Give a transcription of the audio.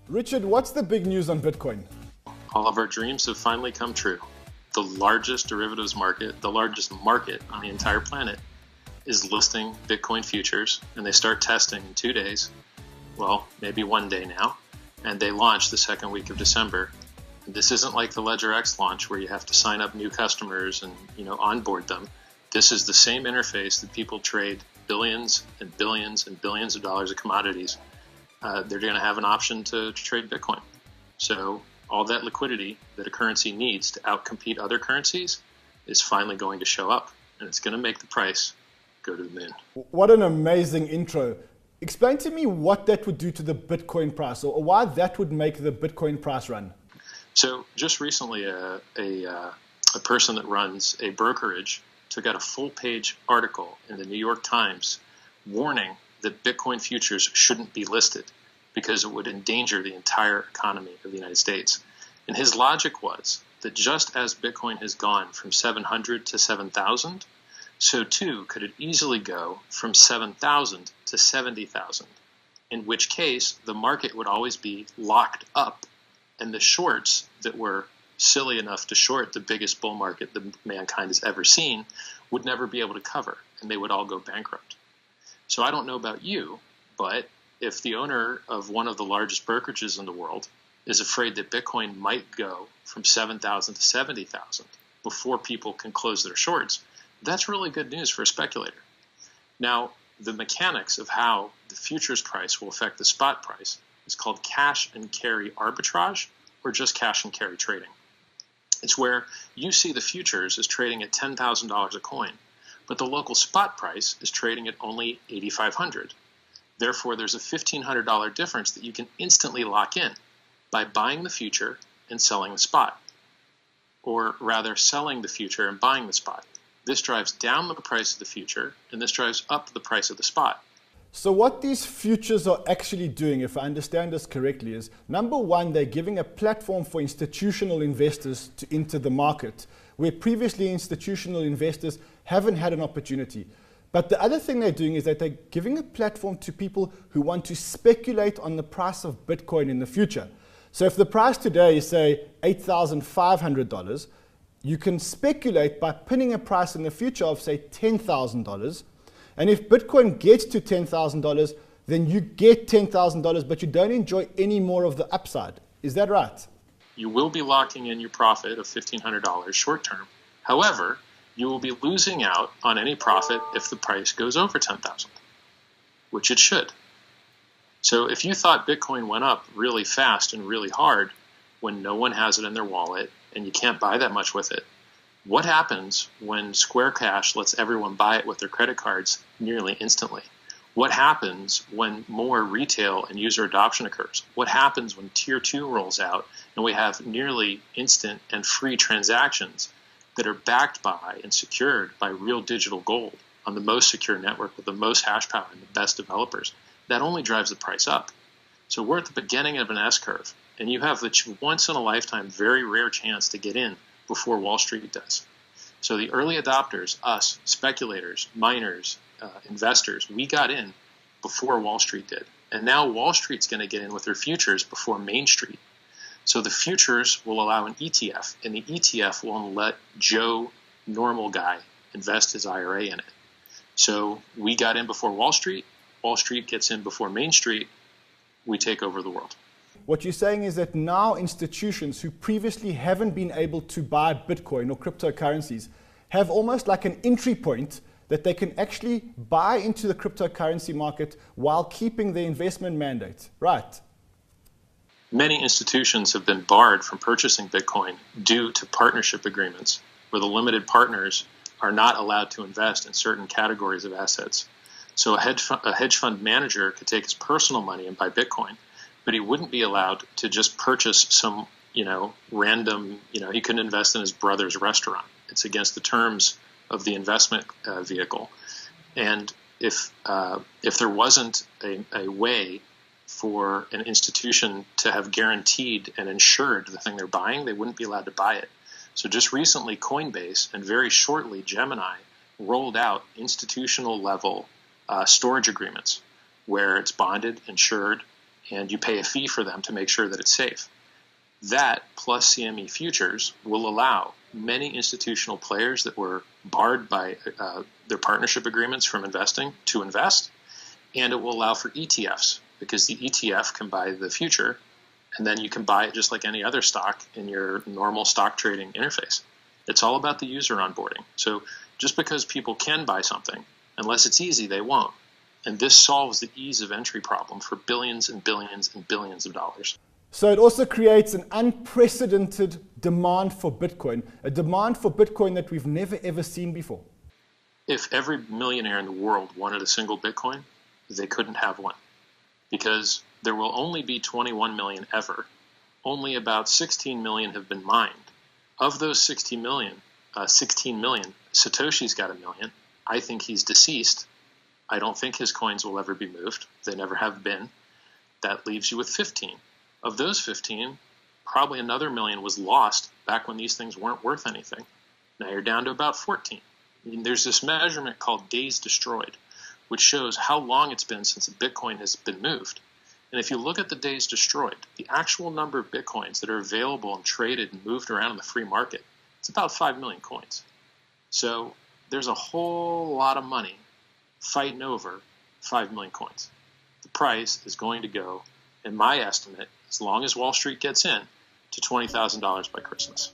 Richard, what's the big news on Bitcoin? All of our dreams have finally come true. The largest derivatives market, the largest market on the entire planet, is listing Bitcoin futures, and they start testing in 2 days. Well, maybe 1 day now. And they launch the second week of December. And this isn't like the Ledger X launch where you have to sign up new customers and onboard them. This is the same interface that people trade billions and billions and billions of dollars of commodities. They're going to have an option to trade Bitcoin. So all that liquidity that a currency needs to outcompete other currencies is finally going to show up, and it's going to make the price go to the moon. What an amazing intro. Explain to me what that would do to the Bitcoin price, or why that would make the Bitcoin price run. So just recently, a person that runs a brokerage took out a full-page article in the New York Times warning that Bitcoin futures shouldn't be listed because it would endanger the entire economy of the United States. And his logic was that just as Bitcoin has gone from 700 to 7,000, so too could it easily go from 7,000 to 70,000, in which case the market would always be locked up, and the shorts that were silly enough to short the biggest bull market that mankind has ever seen would never be able to cover, and they would all go bankrupt. So I don't know about you, but if the owner of one of the largest brokerages in the world is afraid that Bitcoin might go from 7,000 to 70,000 before people can close their shorts, that's really good news for a speculator. Now, the mechanics of how the futures price will affect the spot price is called cash and carry arbitrage, or just cash and carry trading. It's where you see the futures as trading at $10,000 a coin, but the local spot price is trading at only $8,500. Therefore, there's a $1,500 difference that you can instantly lock in by buying the future and selling the spot, or rather selling the future and buying the spot. This drives down the price of the future, and this drives up the price of the spot. So what these futures are actually doing, if I understand this correctly, is number one, they're giving a platform for institutional investors to enter the market, where previously institutional investors haven't had an opportunity. But the other thing they're doing is that they're giving a platform to people who want to speculate on the price of Bitcoin in the future. So if the price today is, say, $8,500, you can speculate by pinning a price in the future of, say, $10,000. And if Bitcoin gets to $10,000, then you get $10,000, but you don't enjoy any more of the upside. Is that right? You will be locking in your profit of $1,500 short term. However, you will be losing out on any profit if the price goes over 10,000, which it should. So if you thought Bitcoin went up really fast and really hard when no one has it in their wallet and you can't buy that much with it, what happens when Square Cash lets everyone buy it with their credit cards nearly instantly? What happens when more retail and user adoption occurs? What happens when Tier 2 rolls out and we have nearly instant and free transactions that are backed by and secured by real digital gold on the most secure network with the most hash power and the best developers? That only drives the price up. So we're at the beginning of an S-curve, and you have the once-in-a-lifetime, very rare chance to get in before Wall Street does. So the early adopters, us, speculators, miners, investors, we got in before Wall Street did. And now Wall Street's going to get in with their futures before Main Street. So the futures will allow an ETF, and the ETF will let Joe, normal guy, invest his IRA in it. So we got in before Wall Street. Wall Street gets in before Main Street. We take over the world. What you're saying is that now institutions who previously haven't been able to buy Bitcoin or cryptocurrencies have almost like an entry point that they can actually buy into the cryptocurrency market while keeping their investment mandate, right? Many institutions have been barred from purchasing Bitcoin due to partnership agreements where the limited partners are not allowed to invest in certain categories of assets. So a hedge fund manager could take his personal money and buy Bitcoin, but he wouldn't be allowed to just purchase some, random, he couldn't invest in his brother's restaurant. It's against the terms of the investment vehicle. And if there wasn't a way for an institution to have guaranteed and insured the thing they're buying, they wouldn't be allowed to buy it. So just recently, Coinbase, and very shortly, Gemini, rolled out institutional level storage agreements where it's bonded, insured, and you pay a fee for them to make sure that it's safe. That plus CME futures will allow many institutional players that were barred by their partnership agreements from investing to invest, and it will allow for ETFs, because the ETF can buy the future, and then you can buy it just like any other stock in your normal stock trading interface. It's all about the user onboarding. So just because people can buy something, unless it's easy, they won't. And this solves the ease of entry problem for billions and billions and billions of dollars. So it also creates an unprecedented demand for Bitcoin, a demand for Bitcoin that we've never ever seen before. If every millionaire in the world wanted a single Bitcoin, they couldn't have one, because there will only be 21 million ever. Only about 16 million have been mined. Of those 16 million, Satoshi's got 1 million. I think he's deceased. I don't think his coins will ever be moved. They never have been. That leaves you with 15. Of those 15, probably another 1 million was lost back when these things weren't worth anything. Now you're down to about 14. And there's this measurement called days destroyed, which shows how long it's been since a Bitcoin has been moved. And if you look at the days destroyed, the actual number of Bitcoins that are available and traded and moved around in the free market, it's about 5 million coins. So there's a whole lot of money fighting over 5 million coins. The price is going to go, in my estimate, as long as Wall Street gets in, to $20,000 by Christmas.